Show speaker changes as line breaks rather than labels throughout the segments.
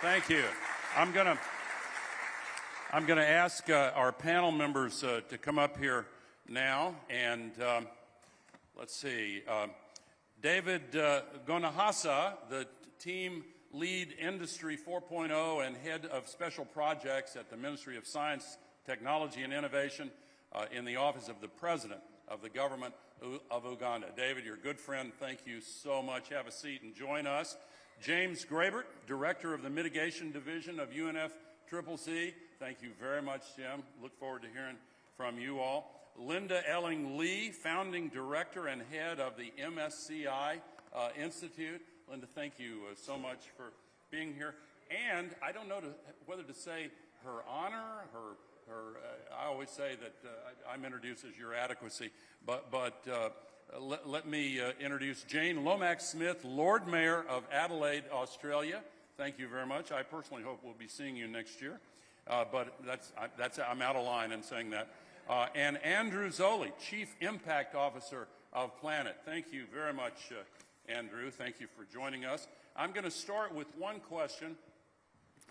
Thank you. I'm gonna ask our panel members to come up here now, and let's see. David Gonahasa, the team lead Industry 4.0 and head of special projects at the Ministry of Science, Technology and Innovation in the Office of the President of the Government of Uganda. David, you're a good friend. Thank you so much. Have a seat and join us. James Grabert, Director of the Mitigation Division of UNFCCC. Thank you very much, Jim. Look forward to hearing from you all. Linda Elling-Lee, Founding Director and Head of the MSCI Institute. Linda, thank you so much for being here. And I don't know whether to say her honor, I always say that I'm introduced as your adequacy, but let me introduce Jane Lomax-Smith, Lord Mayor of Adelaide, Australia. Thank you very much. I personally hope we'll be seeing you next year, but I'm out of line in saying that. And Andrew Zoli, Chief Impact Officer of Planet. Thank you very much, Andrew. Thank you for joining us. I'm going to start with one question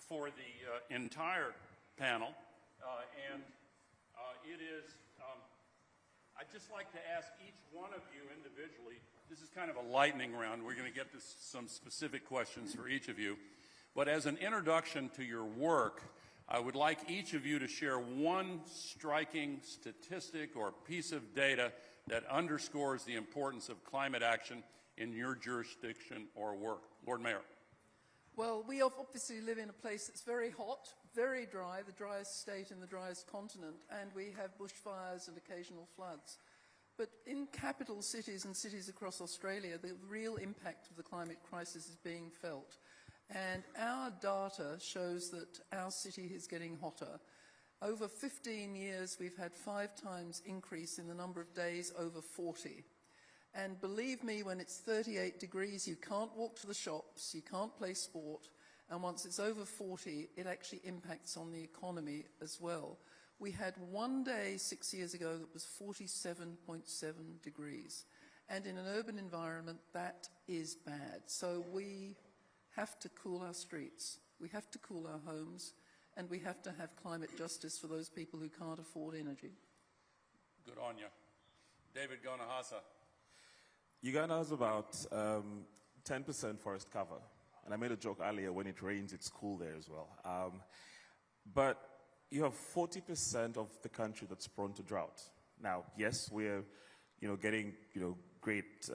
for the entire panel, and it is, I'd just like to ask each one of you individually, this is kind of a lightning round, we're going to get to some specific questions for each of you, but as an introduction to your work, I would like each of you to share one striking statistic or piece of data that underscores the importance of climate action in your jurisdiction or work. Lord Mayor.
Well, we obviously live in a place that's very hot, very dry, the driest state in the driest continent, and we have bushfires and occasional floods. But in capital cities and cities across Australia, the real impact of the climate crisis is being felt. And our data shows that our city is getting hotter. Over 15 years, we've had 5 times increase in the number of days over 40. And believe me, when it's 38 degrees, you can't walk to the shops, you can't play sport, and once it's over 40, it actually impacts on the economy as well. We had one day 6 years ago that was 47.7 degrees, and in an urban environment, that is bad. So we have to cool our streets, we have to cool our homes, and we have to have climate justice for those people who can't afford energy.
Good on you. David Gonahasa.
Uganda has about 10% forest cover. And I made a joke earlier, when it rains, it's cool there as well. But you have 40% of the country that's prone to drought. Now, yes, we're getting great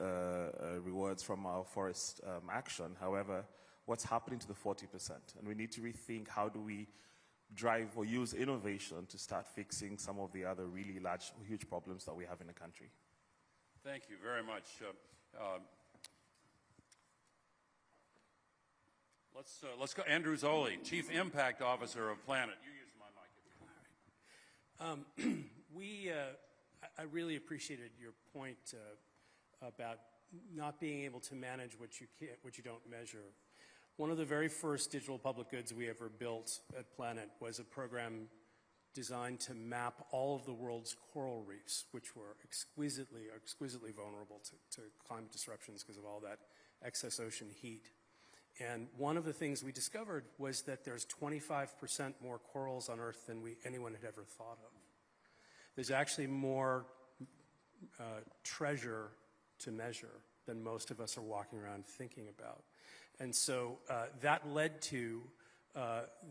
rewards from our forest action. However, what's happening to the 40%? And we need to rethink, how do we drive or use innovation to start fixing some of the other really large, huge problems that we have in the country.
Thank you very much. Let's go. Andrew Zoli, Chief Impact Officer of Planet. You use my mic.
All right. I really appreciated your point about not being able to manage what you don't measure. One of the very first digital public goods we ever built at Planet was a program designed to map all of the world's coral reefs, which were exquisitely vulnerable to climate disruptions because of all that excess ocean heat. And one of the things we discovered was that there's 25% more corals on Earth than anyone had ever thought of. There's actually more treasure to measure than most of us are walking around thinking about. And so that led to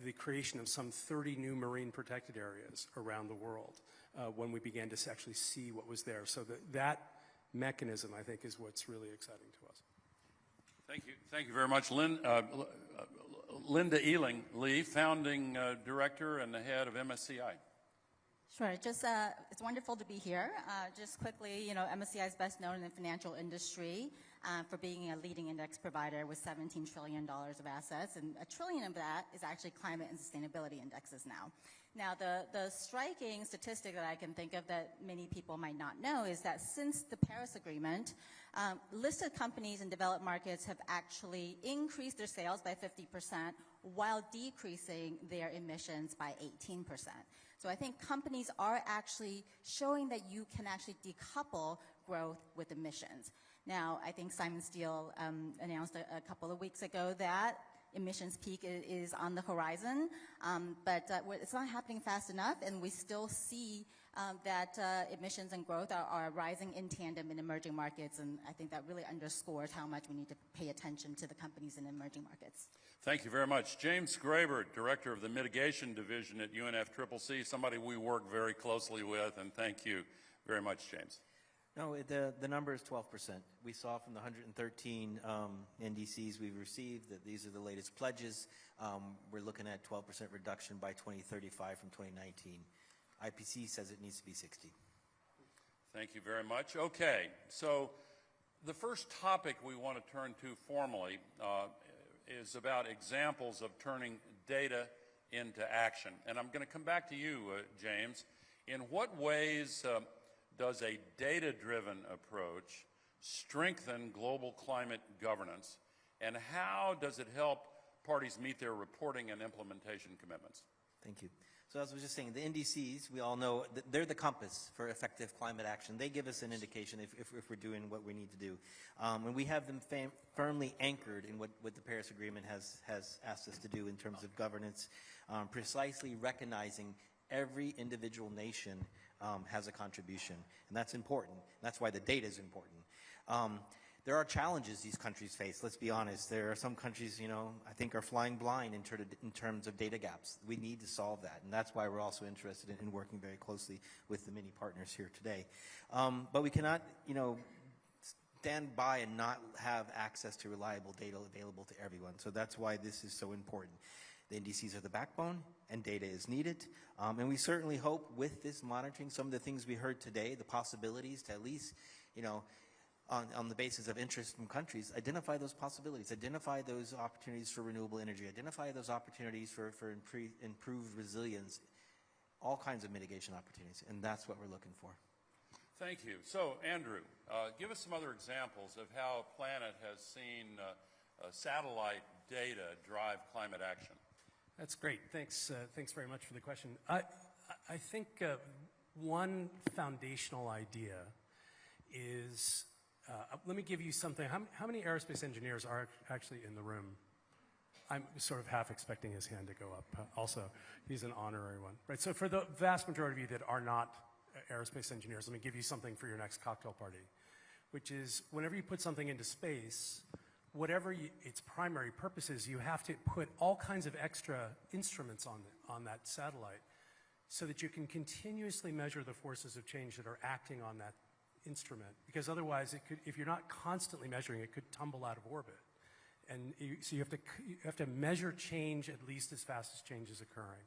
the creation of some 30 new marine protected areas around the world when we began to actually see what was there. So that mechanism, I think, is what's really exciting to us.
Thank you very much. Linda Elling-Lee, Founding Director and the Head of MSCI.
Sure, it's wonderful to be here. Just quickly, MSCI is best known in the financial industry for being a leading index provider with $17 trillion of assets, and $1 trillion of that is actually climate and sustainability indexes now. Now, the striking statistic that I can think of that many people might not know is that since the Paris Agreement, listed companies in developed markets have actually increased their sales by 50% while decreasing their emissions by 18%. So I think companies are actually showing that you can actually decouple growth with emissions. Now, I think Simon Steele announced a couple of weeks ago that emissions peak is on the horizon, but it's not happening fast enough, and we still see that emissions and growth are rising in tandem in emerging markets, and I think that really underscores how much we need to pay attention to the companies in emerging markets.
Thank you very much. James Graber, Director of the Mitigation Division at UNFCCC, somebody we work very closely with, and thank you very much, James.
No, the number is 12%. We saw from the 113 NDCs we've received that these are the latest pledges. We're looking at 12% reduction by 2035 from 2019. IPC says it needs to be 60.
Thank you very much. Okay, so the first topic we want to turn to formally is about examples of turning data into action. And I'm going to come back to you, James. In what ways does a data-driven approach strengthen global climate governance, and how does it help parties meet their reporting and implementation commitments?
Thank you. So as I was just saying, the NDCs, we all know, they're the compass for effective climate action. They give us an indication if we're doing what we need to do. And we have them firmly anchored in what the Paris Agreement has asked us to do in terms of governance, precisely recognizing every individual nation has a contribution. And that's important. That's why the data is important. There are challenges these countries face, let's be honest. There are some countries, I think are flying blind in terms of data gaps. We need to solve that, and that's why we're also interested in working very closely with the many partners here today. But we cannot, stand by and not have access to reliable data available to everyone. So that's why this is so important. The NDCs are the backbone, and data is needed. And we certainly hope with this monitoring, some of the things we heard today, the possibilities to at least, on the basis of interest from countries, identify those possibilities, identify those opportunities for renewable energy, identify those opportunities for improved resilience, all kinds of mitigation opportunities, and that's what we're looking for.
Thank you. So, Andrew, give us some other examples of how Planet has seen satellite data drive climate action.
That's great. Thanks very much for the question. I think one foundational idea is, let me give you something. How many aerospace engineers are actually in the room? I'm sort of half expecting his hand to go up. Also, he's an honorary one. Right, so for the vast majority of you that are not aerospace engineers, let me give you something for your next cocktail party, which is whenever you put something into space, whatever its primary purpose is, you have to put all kinds of extra instruments on that satellite so that you can continuously measure the forces of change that are acting on that instrument. Because otherwise, if you're not constantly measuring, it could tumble out of orbit. And so you have to measure change at least as fast as change is occurring.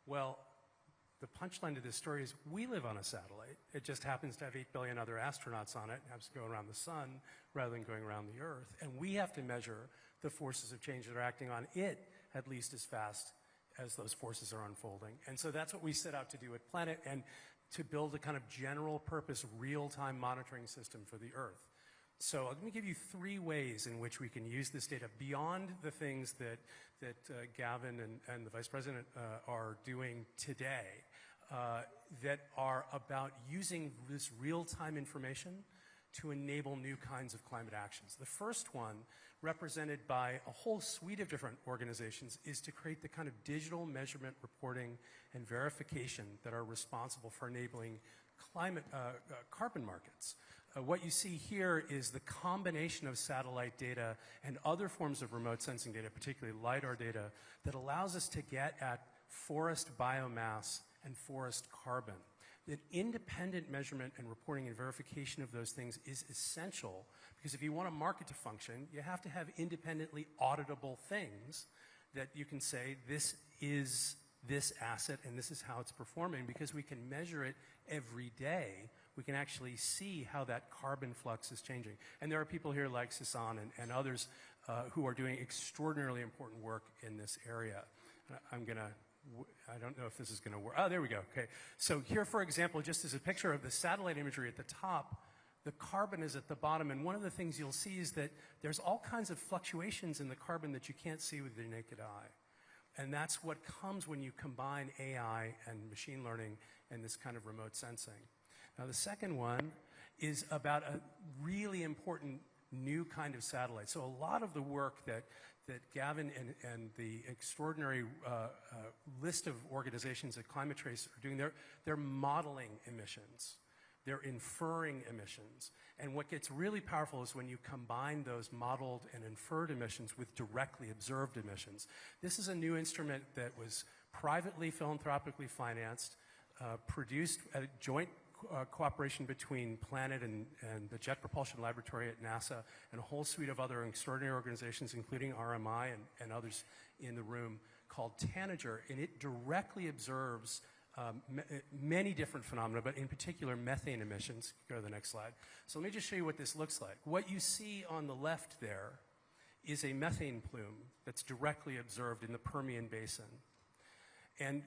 Well, the punchline to this story is we live on a satellite. It just happens to have 8 billion other astronauts on it. It happens to go around the sun rather than going around the Earth. And we have to measure the forces of change that are acting on it at least as fast as those forces are unfolding. And so that's what we set out to do at Planet, and to build a kind of general purpose real-time monitoring system for the Earth. So let me give you 3 ways in which we can use this data beyond the things that Gavin and the Vice President are doing today that are about using this real-time information to enable new kinds of climate actions. The first one, represented by a whole suite of different organizations, is to create the kind of digital measurement, reporting, and verification that are responsible for enabling carbon markets. What you see here is the combination of satellite data and other forms of remote sensing data, particularly LiDAR data, that allows us to get at forest biomass and forest carbon. That independent measurement and reporting and verification of those things is essential, because if you want a market to function, you have to have independently auditable things that you can say, this is this asset and this is how it's performing, because we can measure it every day. We can actually see how that carbon flux is changing. And there are people here like Sasan and others who are doing extraordinarily important work in this area. I don't know if this is going to work. Oh, there we go. Okay. So here, for example, just as a picture of the satellite imagery at the top, the carbon is at the bottom. And one of the things you'll see is that there's all kinds of fluctuations in the carbon that you can't see with your naked eye. And that's what comes when you combine AI and machine learning and this kind of remote sensing. Now, the second one is about a really important new kind of satellite. So a lot of the work that that Gavin and the extraordinary list of organizations that Climate Trace are doing, they're modeling emissions. They're inferring emissions. And what gets really powerful is when you combine those modeled and inferred emissions with directly observed emissions. This is a new instrument that was privately, philanthropically financed, produced at a joint cooperation between Planet and the Jet Propulsion Laboratory at NASA and a whole suite of other extraordinary organizations, including RMI and others in the room, called Tanager, and it directly observes many different phenomena, but in particular methane emissions. Go to the next slide. So let me just show you what this looks like. What you see on the left there is a methane plume that's directly observed in the Permian Basin. And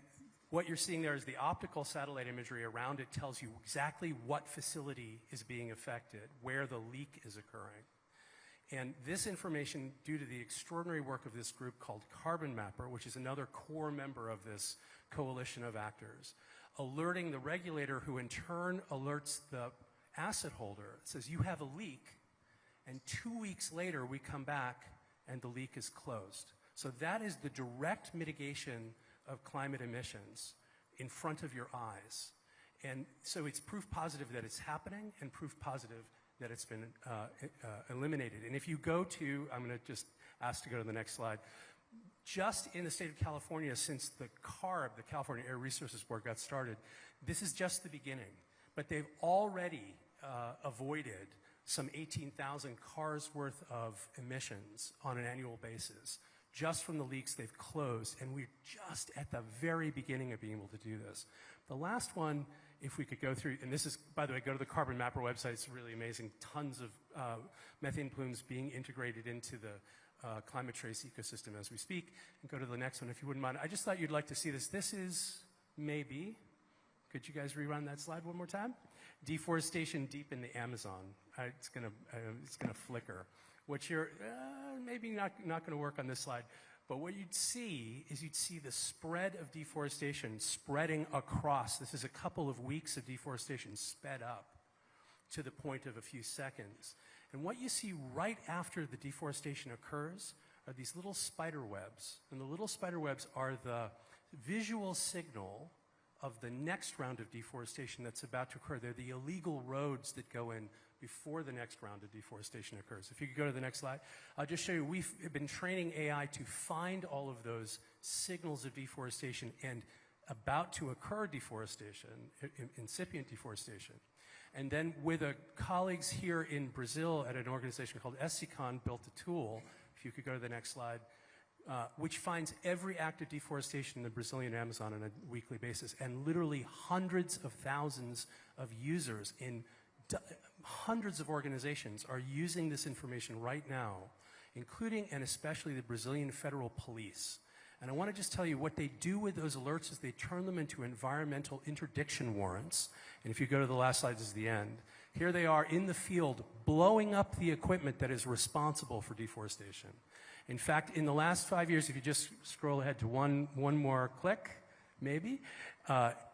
what you're seeing there is the optical satellite imagery around it tells you exactly what facility is being affected, where the leak is occurring. And this information, due to the extraordinary work of this group called Carbon Mapper, which is another core member of this coalition of actors, alerting the regulator, who in turn alerts the asset holder, says you have a leak, and 2 weeks later we come back and the leak is closed. So that is the direct mitigation of climate emissions in front of your eyes. And so it's proof positive that it's happening and proof positive that it's been eliminated. And if you go to, I'm going to just ask to go to the next slide, just in the state of California, since the CARB, the California Air Resources Board, got started, this is just the beginning. But they've already avoided some 18,000 cars worth of emissions on an annual basis, just from the leaks they've closed, and we're just at the very beginning of being able to do this. The last one, if we could go through, and this is, by the way, go to the Carbon Mapper website, it's really amazing, tons of methane plumes being integrated into the Climate Trace ecosystem as we speak. And go to the next one if you wouldn't mind. I just thought you'd like to see this. This is maybe, could you guys rerun that slide one more time? Deforestation deep in the Amazon. It's gonna flicker. What you're, maybe not gonna work on this slide, but what you'd see is you'd see the spread of deforestation spreading across. This is a couple of weeks of deforestation sped up to the point of a few seconds. And what you see right after the deforestation occurs are these little spider webs. And the little spider webs are the visual signal of the next round of deforestation that's about to occur. They're the illegal roads that go in before the next round of deforestation occurs. If you could go to the next slide. I'll just show you, we've been training AI to find all of those signals of deforestation and about to occur deforestation, incipient deforestation. And then with colleagues here in Brazil at an organization called AC1N built a tool, if you could go to the next slide, which finds every act of deforestation in the Brazilian Amazon on a weekly basis, and literally hundreds of thousands of users in hundreds of organizations are using this information right now, including and especially the Brazilian Federal Police. And I want to just tell you what they do with those alerts is they turn them into environmental interdiction warrants. And if you go to the last slide, this is the end. Here they are in the field blowing up the equipment that is responsible for deforestation. In fact, in the last 5 years, if you just scroll ahead to one more click, maybe,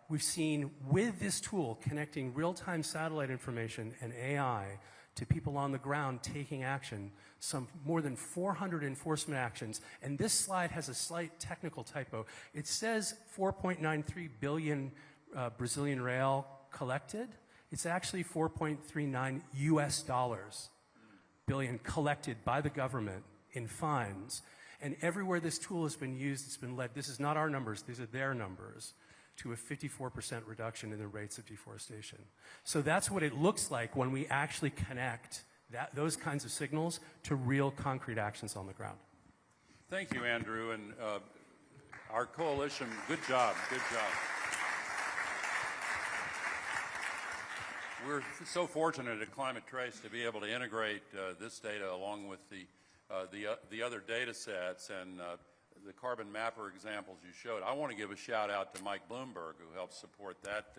we've seen with this tool connecting real-time satellite information and AI to people on the ground taking action, some more than 400 enforcement actions. And this slide has a slight technical typo. It says 4.93 billion Brazilian real collected. It's actually 4.39 US dollars billion collected by the government in fines. And everywhere this tool has been used, it's been led, this is not our numbers, these are their numbers, to a 54% reduction in the rates of deforestation. So that's what it looks like when we actually connect those kinds of signals to real concrete actions on the ground.
Thank you, Andrew, and our coalition, good job, good job. We're so fortunate at Climate Trace to be able to integrate this data along with the other data sets and the Carbon Mapper examples you showed. I want to give a shout out to Mike Bloomberg, who helps support that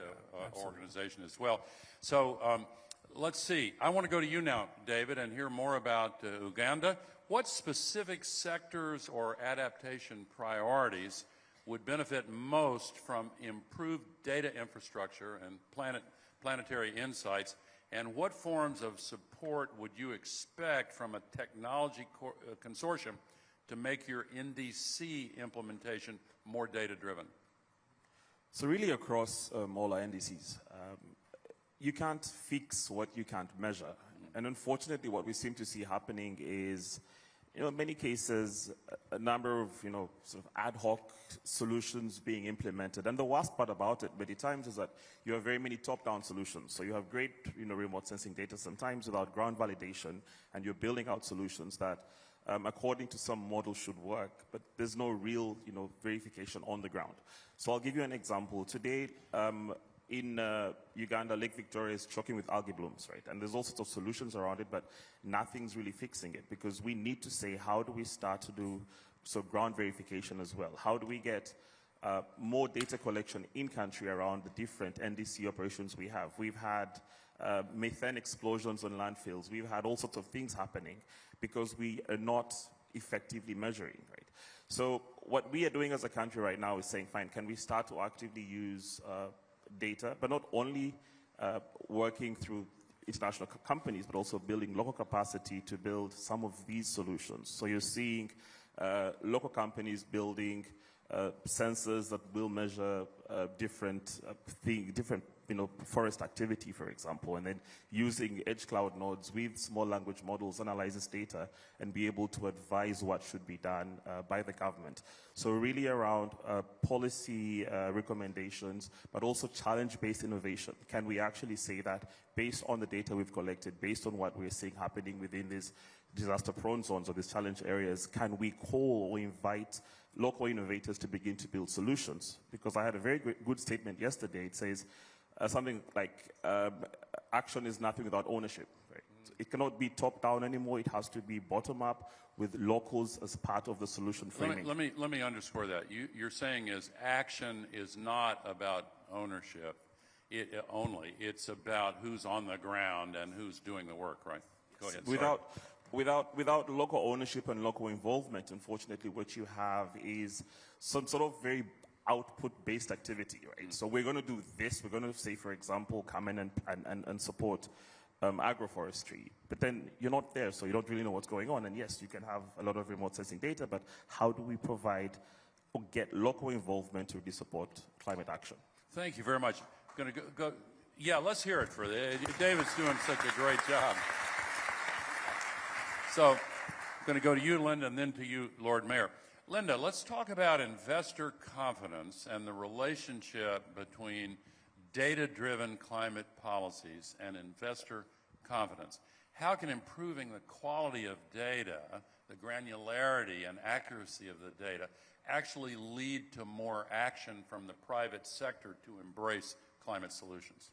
organization as well. So let's see. I want to go to you now, David, and hear more about Uganda. What specific sectors or adaptation priorities would benefit most from improved data infrastructure and planetary insights, and what forms of support would you expect from a technology consortium to make your NDC implementation more data-driven?
So really across all our NDCs, you can't fix what you can't measure. And unfortunately, what we seem to see happening is, in many cases, a number of, sort of ad hoc solutions being implemented. And the worst part about it many times is that you have very many top-down solutions. So you have great, remote sensing data sometimes without ground validation, and you're building out solutions that, according to some models, should work, but there's no real, verification on the ground. So I'll give you an example. Today, in Uganda, Lake Victoria is choking with algae blooms, right? And there's all sorts of solutions around it, but nothing's really fixing it, because we need to say, how do we start to do ground verification as well? How do we get more data collection in country around the different NDC operations we have? We've had methane explosions on landfills. We've had all sorts of things happening because we are not effectively measuring, right? So what we are doing as a country right now is saying, fine, can we start to actively use data, but not only working through international companies, but also building local capacity to build some of these solutions. So you're seeing local companies building sensors that will measure different forest activity, for example, and then using edge cloud nodes with small language models, analyze this data, and be able to advise what should be done by the government. So really around policy recommendations, but also challenge-based innovation. Can we actually say that based on the data we've collected, based on what we're seeing happening within these disaster-prone zones or these challenge areas, can we call or invite local innovators to begin to build solutions? Because I had a very good statement yesterday. It says something like, action is nothing without ownership. Right? It cannot be top-down anymore. It has to be bottom-up with locals as part of the solution framing.
Let me underscore that. You're saying is action is not about ownership only. It's about who's on the ground and who's doing the work, right? Go ahead.
Without local ownership and local involvement, unfortunately, what you have is some sort of very output-based activity, right? So we're going to do this. We're going to say, for example, come in and support agroforestry. But then you're not there, so you don't really know what's going on. And yes, you can have a lot of remote sensing data, but how do we provide or get local involvement to really support climate action?
Thank you very much. Going to go. Yeah, let's hear it for David's doing such a great job. So I'm going to go to you, Linda, and then to you, Lord Mayor. Linda, let's talk about investor confidence and the relationship between data-driven climate policies and investor confidence. How can improving the quality of data, the granularity and accuracy of the data, actually lead to more action from the private sector to embrace climate solutions?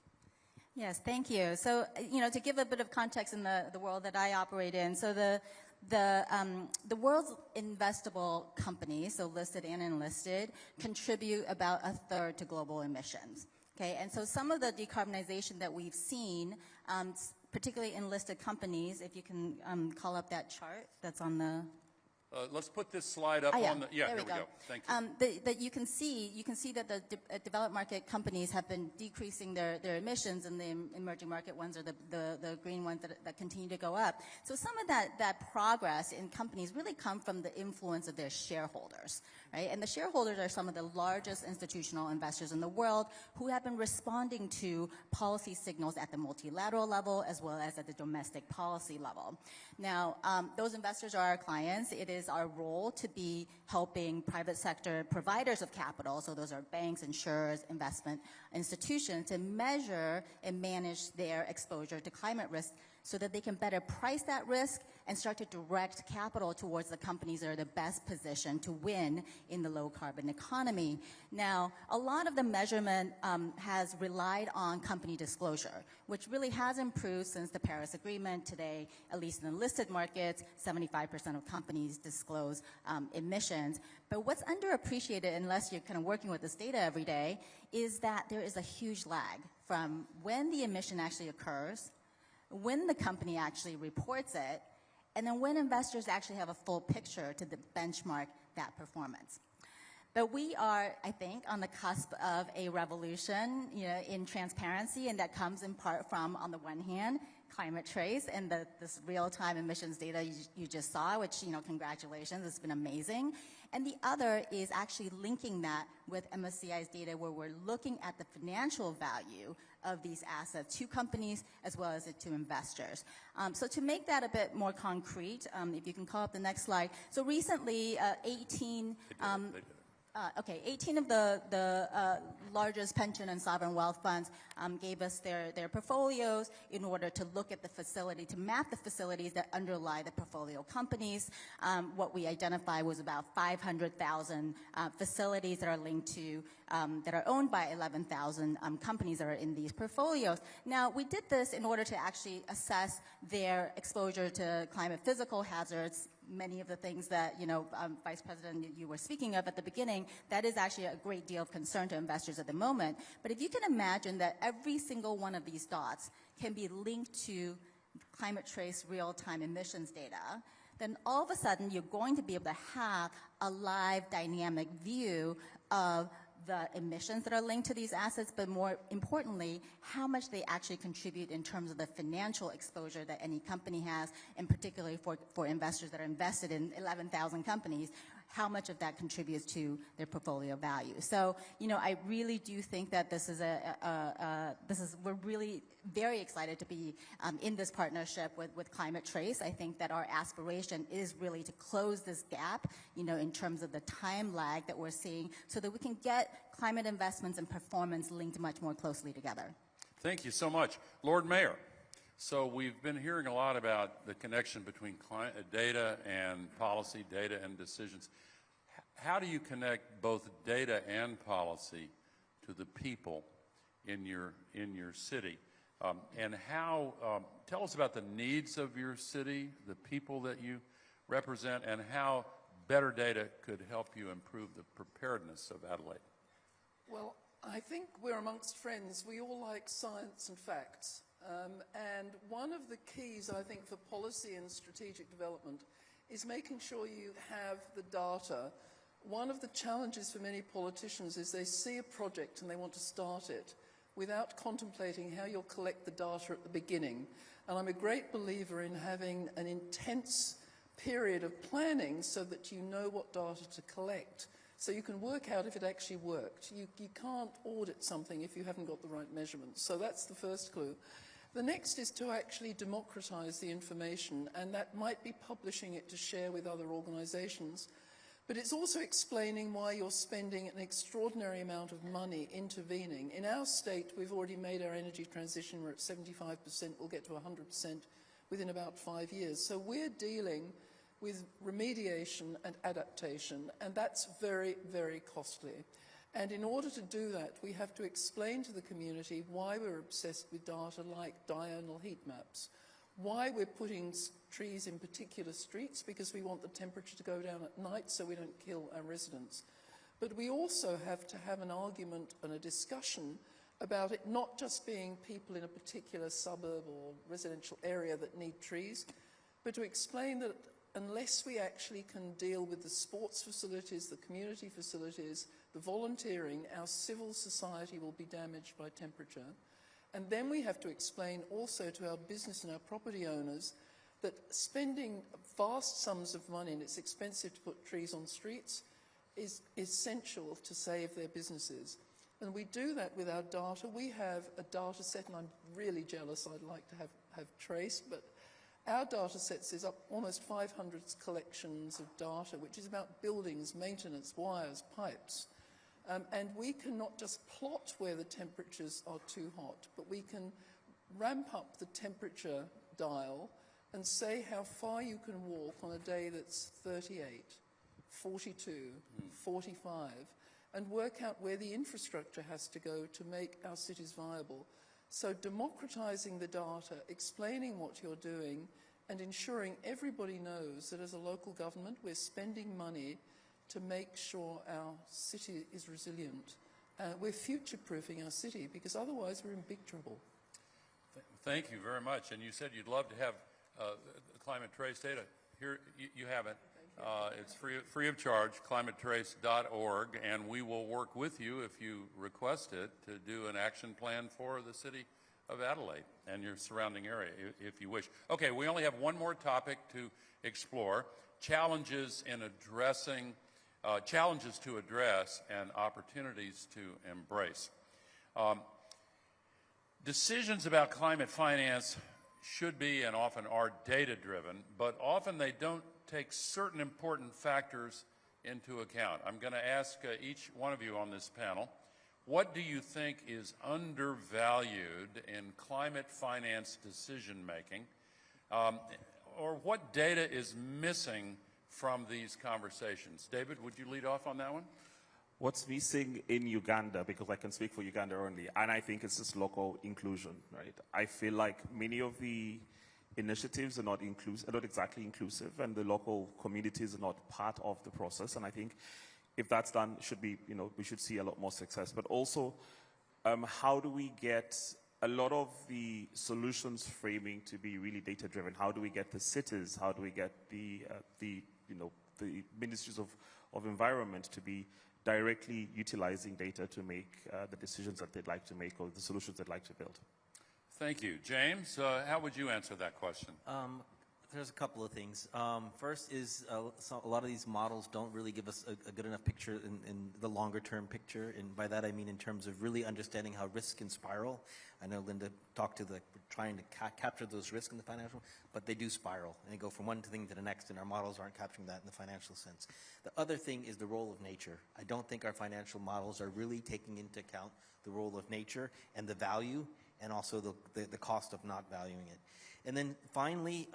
Yes, thank you. So, to give a bit of context in the world that I operate in, so the world's investable companies, so listed and enlisted, contribute about a third to global emissions. Okay, and so some of the decarbonization that we've seen, particularly in listed companies, if you can call up that chart that's on the.
Let's put this slide up on the. Yeah, here we go. Thank you.
That you can see that the developed market companies have been decreasing their emissions, and the emerging market ones are the green ones that continue to go up. So some of that progress in companies really come from the influence of their shareholders, right? And the shareholders are some of the largest institutional investors in the world who have been responding to policy signals at the multilateral level as well as at the domestic policy level. Now, those investors are our clients. It is our role to be helping private sector providers of capital, so those are banks, insurers, investment institutions, to measure and manage their exposure to climate risk so that they can better price that risk and start to direct capital towards the companies that are the best positioned to win in the low-carbon economy. Now, a lot of the measurement has relied on company disclosure, which really has improved since the Paris Agreement. Today, at least in the listed markets, 75% of companies disclose emissions. But what's underappreciated, unless you're kind of working with this data every day, is that there is a huge lag from when the emission actually occurs, when the company actually reports it, and then when investors actually have a full picture to benchmark that performance. But we are, I think, on the cusp of a revolution, in transparency, and that comes in part from, on the one hand, Climate Trace and this real-time emissions data you just saw, which, congratulations, it's been amazing. And the other is actually linking that with MSCI's data where we're looking at the financial value of these assets to companies as well as to investors. So to make that a bit more concrete, if you can call up the next slide. So recently, 18 of the largest pension and sovereign wealth funds gave us their portfolios in order to look at the facility, to map the facilities that underlie the portfolio companies. What we identified was about 500,000 facilities that are linked to, that are owned by 11,000 companies that are in these portfolios. Now, we did this in order to actually assess their exposure to climate physical hazards. Many of the things that, Vice President, you were speaking of at the beginning, that is actually a great deal of concern to investors at the moment. But if you can imagine that every single one of these dots can be linked to Climate Trace real-time emissions data, then all of a sudden you're going to be able to have a live dynamic view of the emissions that are linked to these assets, but more importantly, how much they actually contribute in terms of the financial exposure that any company has, and particularly for investors that are invested in 11,000 companies, how much of that contributes to their portfolio value. So, I really do think that this is we're really very excited to be in this partnership with Climate Trace. I think that our aspiration is really to close this gap, in terms of the time lag that we're seeing so that we can get climate investments and performance linked much more closely together.
Thank you so much. Lord Mayor, so we've been hearing a lot about the connection between data and policy, data and decisions. How do you connect both data and policy to the people in your city? And how, tell us about the needs of your city, the people that you represent, and how better data could help you improve the preparedness of Adelaide.
Well, I think we're amongst friends. We all like science and facts. And one of the keys, I think, for policy and strategic development is making sure you have the data. One of the challenges for many politicians is they see a project and they want to start it without contemplating how you'll collect the data at the beginning. And I'm a great believer in having an intense period of planning so that you know what data to collect, so you can work out if it actually worked. You can't audit something if you haven't got the right measurements. So that's the first clue. The next is to actually democratize the information, and that might be publishing it to share with other organizations. But it's also explaining why you're spending an extraordinary amount of money intervening. In our state, we've already made our energy transition. We're at 75%. We'll get to 100% within about 5 years. So we're dealing with remediation and adaptation, and that's very, very costly. And in order to do that, we have to explain to the community why we're obsessed with data like diurnal heat maps, why we're putting trees in particular streets, because we want the temperature to go down at night so we don't kill our residents. But we also have to have an argument and a discussion about it not just being people in a particular suburb or residential area that need trees, but to explain that unless we actually can deal with the sports facilities, the community facilities, the volunteering, our civil society will be damaged by temperature. And then we have to explain also to our business and our property owners that spending vast sums of money, and it's expensive to put trees on streets, is essential to save their businesses. And we do that with our data. We have a data set, and I'm really jealous. I'd like to have Trace, but our data sets is up almost 500 collections of data, which is about buildings, maintenance, wires, pipes. And we can not just plot where the temperatures are too hot, but we can ramp up the temperature dial and say how far you can walk on a day that's 38, 42, 45, and work out where the infrastructure has to go to make our cities viable. So democratizing the data, explaining what you're doing, and ensuring everybody knows that as a local government we're spending money to make sure our city is resilient. We're future-proofing our city, because otherwise we're in big trouble.
Thank you very much. And you said you'd love to have climate trace data. Here, you have it. It's free of charge, climatetrace.org, and we will work with you if you request it to do an action plan for the city of Adelaide and your surrounding area, if you wish. Okay, we only have one more topic to explore, challenges in addressing, challenges to address and opportunities to embrace. Decisions about climate finance should be and often are data-driven, but often they don't take certain important factors into account. I'm going to ask each one of you on this panel, what do you think is undervalued in climate finance decision-making, or what data is missing from these conversations? David, would you lead off on that one?
What's missing in Uganda, because I can speak for Uganda only, and I think it's just local inclusion, right? I feel like many of the initiatives are not exactly inclusive, and the local communities are not part of the process. And I think if that's done, we should see a lot more success. But also, how do we get a lot of the solutions framing to be really data-driven? How do we get the cities? How do we get the ministries of environment to be directly utilizing data to make the decisions that they'd like to make or the solutions they'd like to build?
Thank you. James, how would you answer that question?
There's a couple of things. First is a lot of these models don't really give us a good enough picture in the longer term picture, and by that I mean in terms of really understanding how risk can spiral. I know Linda talked to trying to capture those risks in the financial, but they do spiral and they go from one thing to the next, and our models aren't capturing that in the financial sense. The other thing is the role of nature. I don't think our financial models are really taking into account the role of nature and the value, and also the cost of not valuing it. And then finally,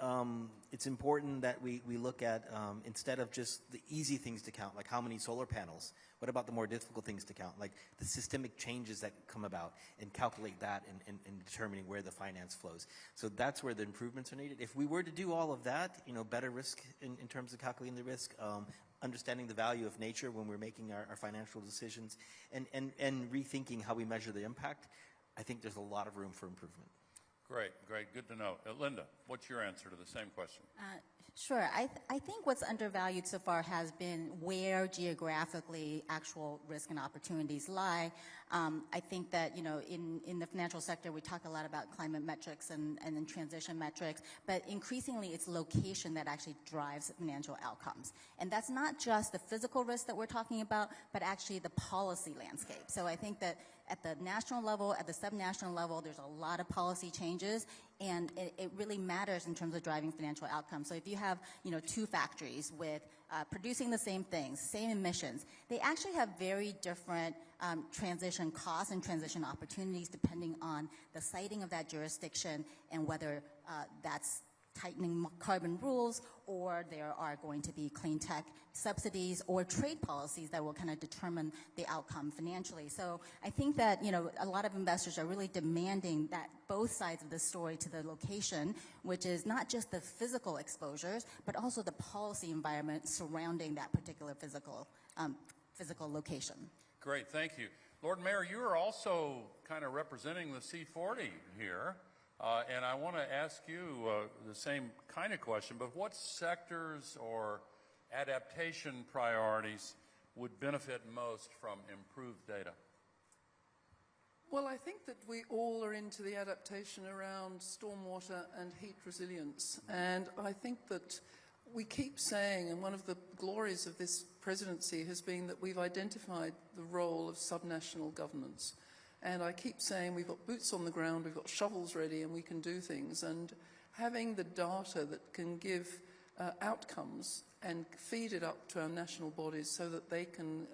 it's important that we look at, instead of just the easy things to count, like how many solar panels, what about the more difficult things to count, like the systemic changes that come about, and calculate that in determining where the finance flows. So that's where the improvements are needed. If we were to do all of that, better risk in terms of calculating the risk, understanding the value of nature when we're making our financial decisions, and rethinking how we measure the impact, I think there's a lot of room for improvement.
Great, good to know. Linda, what's your answer to the same question?
Sure. I think what's undervalued so far has been where geographically actual risk and opportunities lie. I think that, in the financial sector, we talk a lot about climate metrics and then transition metrics, but increasingly it's location that actually drives financial outcomes. And that's not just the physical risk that we're talking about, but actually the policy landscape. So I think that at the national level, at the subnational level, there's a lot of policy changes, and it really matters in terms of driving financial outcomes. So if you have, two factories with producing the same things, same emissions, they actually have very different transition costs and transition opportunities depending on the siting of that jurisdiction and whether that's tightening carbon rules, or there are going to be clean tech subsidies or trade policies that will kind of determine the outcome financially. So I think that, a lot of investors are really demanding that both sides of the story to the location, which is not just the physical exposures, but also the policy environment surrounding that particular physical location.
Great, thank you. Lord Mayor, you are also kind of representing the C40 here. And I want to ask you the same kind of question, but what sectors or adaptation priorities would benefit most from improved data?
Well, I think that we all are into the adaptation around stormwater and heat resilience. And I think that we keep saying, and one of the glories of this presidency has been that we've identified the role of subnational governments. And I keep saying we've got boots on the ground, we've got shovels ready, and we can do things. And having the data that can give outcomes and feed it up to our national bodies so that they can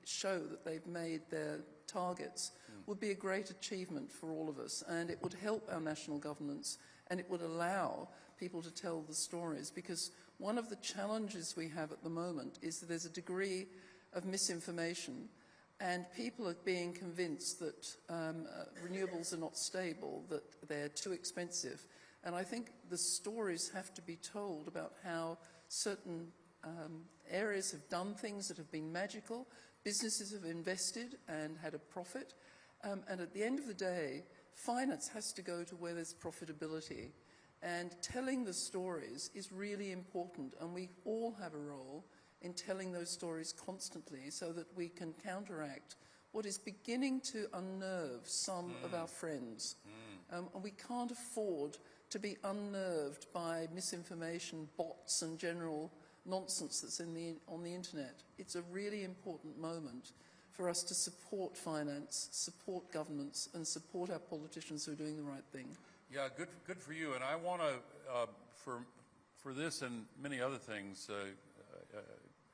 show that they've made their targets would be a great achievement for all of us. And it would help our national governments, and it would allow people to tell the stories. Because one of the challenges we have at the moment is that there's a degree of misinformation, and people are being convinced that renewables are not stable, that they're too expensive. And I think the stories have to be told about how certain areas have done things that have been magical, businesses have invested and had a profit, and at the end of the day, finance has to go to where there's profitability. And telling the stories is really important, and we all have a role in telling those stories constantly so that we can counteract what is beginning to unnerve some of our friends. And we can't afford to be unnerved by misinformation, bots, and general nonsense that's on the internet. It's a really important moment for us to support finance, support governments, and support our politicians who are doing the right thing.
Yeah, good for you. And I want to, for this and many other things,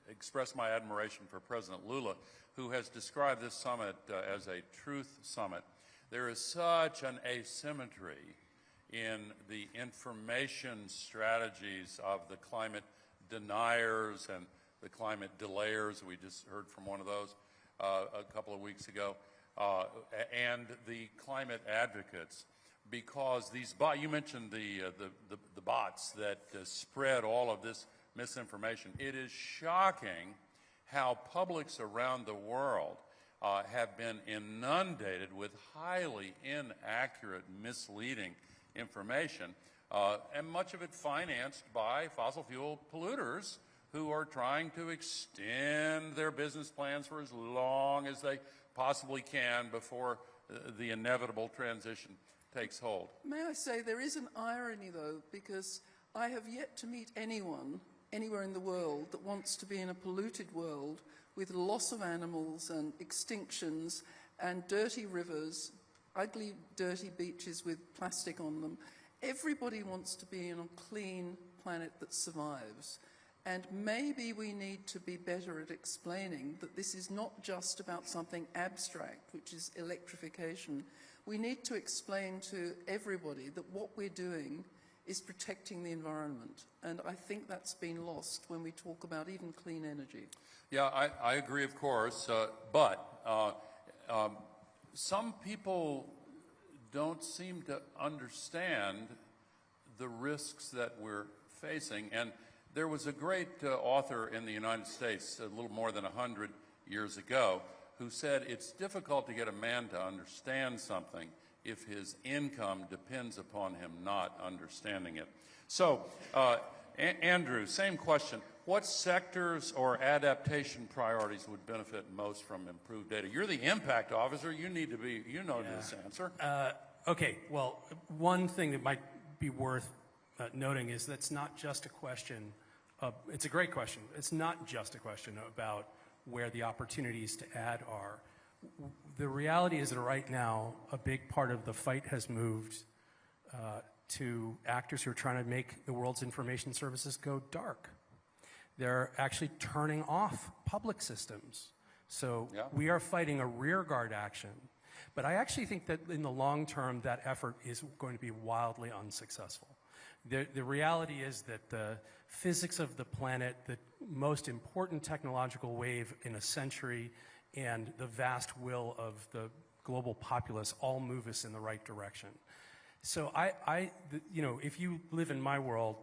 express my admiration for President Lula, who has described this summit as a truth summit. There is such an asymmetry in the information strategies of the climate deniers and the climate delayers. We just heard from one of those a couple of weeks ago, and the climate advocates. Because these bots, you mentioned the bots that spread all of this misinformation. It is shocking how publics around the world have been inundated with highly inaccurate, misleading information, and much of it financed by fossil fuel polluters who are trying to extend their business plans for as long as they possibly can before the inevitable transition takes hold.
May I say there is an irony, though, because I have yet to meet anyone anywhere in the world that wants to be in a polluted world with loss of animals and extinctions and dirty rivers, ugly, dirty beaches with plastic on them. Everybody wants to be in a clean planet that survives. And maybe we need to be better at explaining that this is not just about something abstract, which is electrification. We need to explain to everybody that what we're doing is protecting the environment. And I think that's been lost when we talk about even clean energy.
Yeah, I agree, of course, but some people don't seem to understand the risks that we're facing. And there was a great author in the United States a little more than 100 years ago who said it's difficult to get a man to understand something if his income depends upon him not understanding it. So, Andrew, same question. What sectors or adaptation priorities would benefit most from improved data? You're the impact officer. You need to be, you know this answer.
Okay, well, one thing that might be worth noting is that's not just a question of, it's a great question. It's not just a question about where the opportunities to add are. The reality is that right now, a big part of the fight has moved to actors who are trying to make the world's information services go dark. They're actually turning off public systems. So we are fighting a rearguard action. But I actually think that in the long term, that effort is going to be wildly unsuccessful. The reality is that the physics of the planet, the most important technological wave in a century, and the vast will of the global populace all move us in the right direction. So you know, if you live in my world,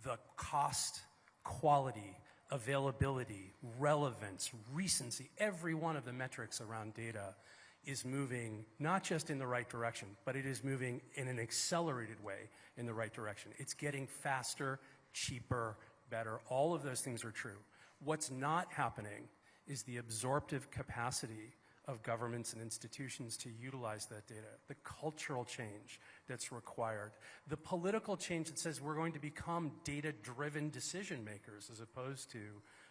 the cost, quality, availability, relevance, recency, every one of the metrics around data is moving not just in the right direction, but it is moving in an accelerated way in the right direction. It's getting faster, cheaper, better. All of those things are true. What's not happening is the absorptive capacity of governments and institutions to utilize that data, the cultural change that's required, the political change that says we're going to become data-driven decision makers as opposed to,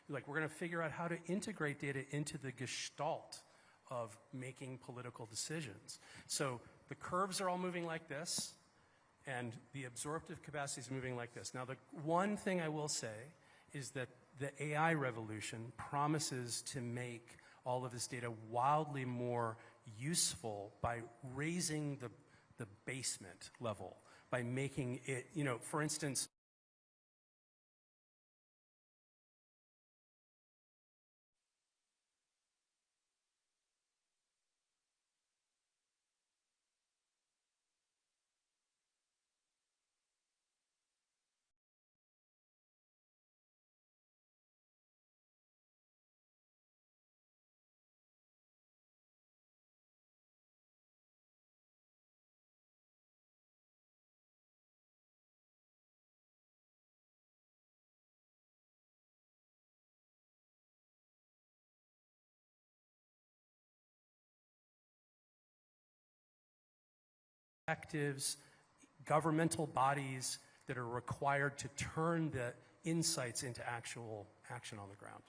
like, we're going to figure out how to integrate data into the gestalt of making political decisions. So the curves are all moving like this, and the absorptive capacity is moving like this. Now, the one thing I will say is that the AI revolution promises to make all of this data wildly more useful by raising the basement level, by making it, you know, for instance, Directives, governmental bodies that are required to turn the insights into actual action on the ground.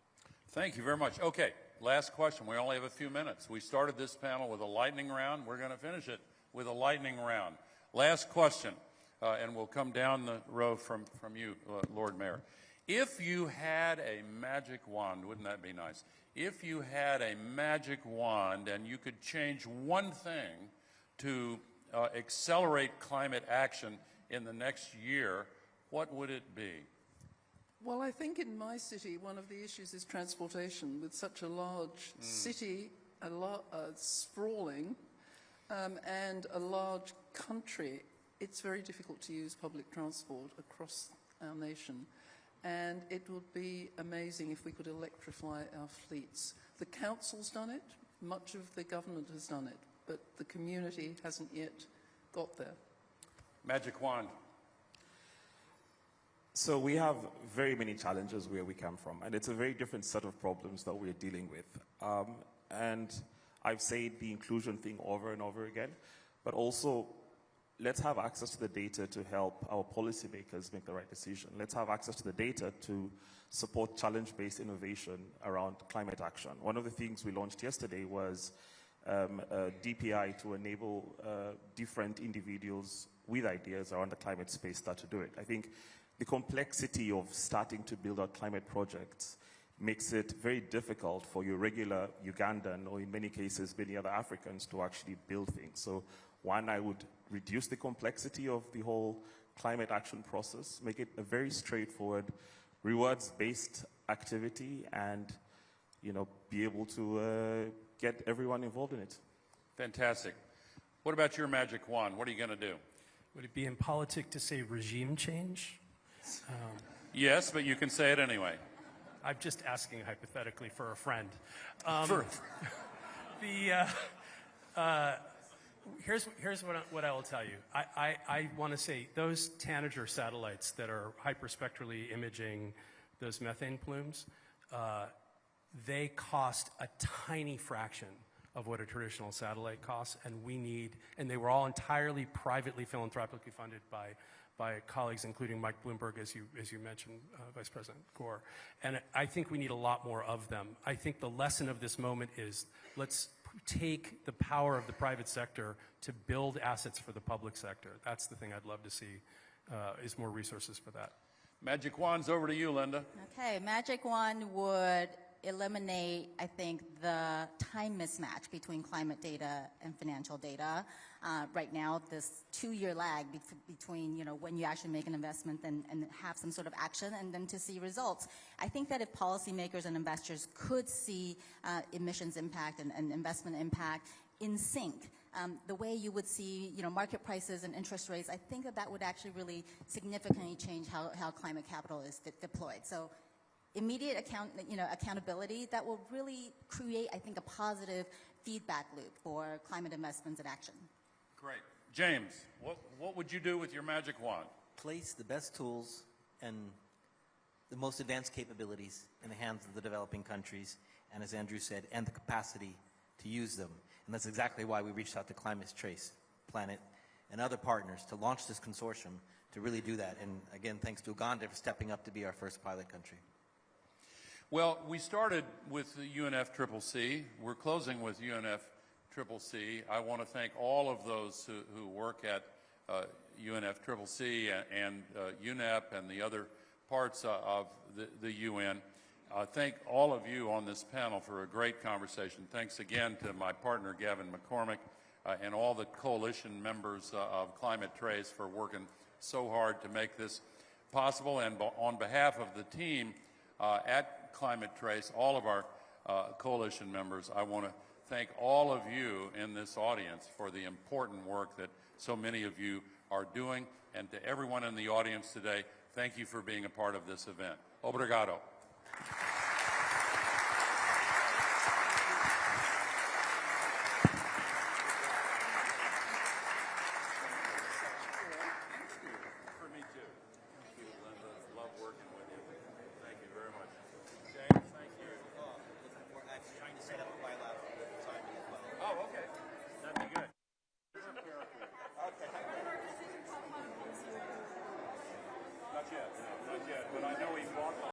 Thank you very much. Okay, last question. We only have a few minutes. We started this panel with a lightning round. We're going to finish it with a lightning round. Last question, and we'll come down the row from you, Lord Mayor. If you had a magic wand, wouldn't that be nice? If you had a magic wand and you could change one thing to accelerate climate action in the next year, what would it be?
Well, I think in my city, one of the issues is transportation. With such a large city, sprawling, and a large country, it's very difficult to use public transport across our nation. And it would be amazing if we could electrify our fleets. The council's done it, much of the government has done it, but the community hasn't yet got there.
Magic wand.
So we have very many challenges where we come from, and it's a very different set of problems that we're dealing with. And I've said the inclusion thing over and over again, but also let's have access to the data to help our policymakers make the right decision. Let's have access to the data to support challenge-based innovation around climate action. One of the things we launched yesterday was a DPI to enable different individuals with ideas around the climate space start to do it. I think the complexity of starting to build out climate projects makes it very difficult for your regular Ugandan, or in many cases many other Africans, to actually build things. So one, I would reduce the complexity of the whole climate action process, make it a very straightforward, rewards-based activity, and be able to get everyone involved in it.
Fantastic. What about your magic wand? What are you going to do?
Would it be impolitic to say regime change?
Yes, but you can say it anyway.
I'm just asking hypothetically for a friend. Here's what I will tell you. I want to say those Tanager satellites that are hyperspectrally imaging those methane plumes, they cost a tiny fraction of what a traditional satellite costs, and they were all entirely privately philanthropically funded by colleagues, including Mike Bloomberg, as you mentioned, Vice President Gore. And I think we need a lot more of them. I think the lesson of this moment is let's take the power of the private sector to build assets for the public sector. That's the thing I'd love to see, is more resources for that.
Magic wand's over to you, Linda.
Okay, magic wand would eliminate, I think, the time mismatch between climate data and financial data. Right now, this 2-year lag between when you actually make an investment and have some sort of action and then to see results. I think that if policymakers and investors could see emissions impact and investment impact in sync, the way you would see market prices and interest rates, I think that would actually really significantly change how climate capital is deployed. So immediate accountability that will really create, I think, a positive feedback loop for climate investments and action.
Great. James, what would you do with your magic wand?
Place the best tools and the most advanced capabilities in the hands of the developing countries, and as Andrew said, and the capacity to use them. And that's exactly why we reached out to Climate Trace, Planet, and other partners to launch this consortium to really do that. And again, thanks to Uganda for stepping up to be our first pilot country.
Well, we started with the UNFCCC. We're closing with UNFCCC. I want to thank all of those who work at UNFCCC and UNEP and the other parts of the UN. Thank all of you on this panel for a great conversation. Thanks again to my partner, Gavin McCormick, and all the coalition members of Climate Trace for working so hard to make this possible. And on behalf of the team at Climate Trace, all of our coalition members, I want to thank all of you in this audience for the important work that so many of you are doing. And to everyone in the audience today, thank you for being a part of this event. Obrigado.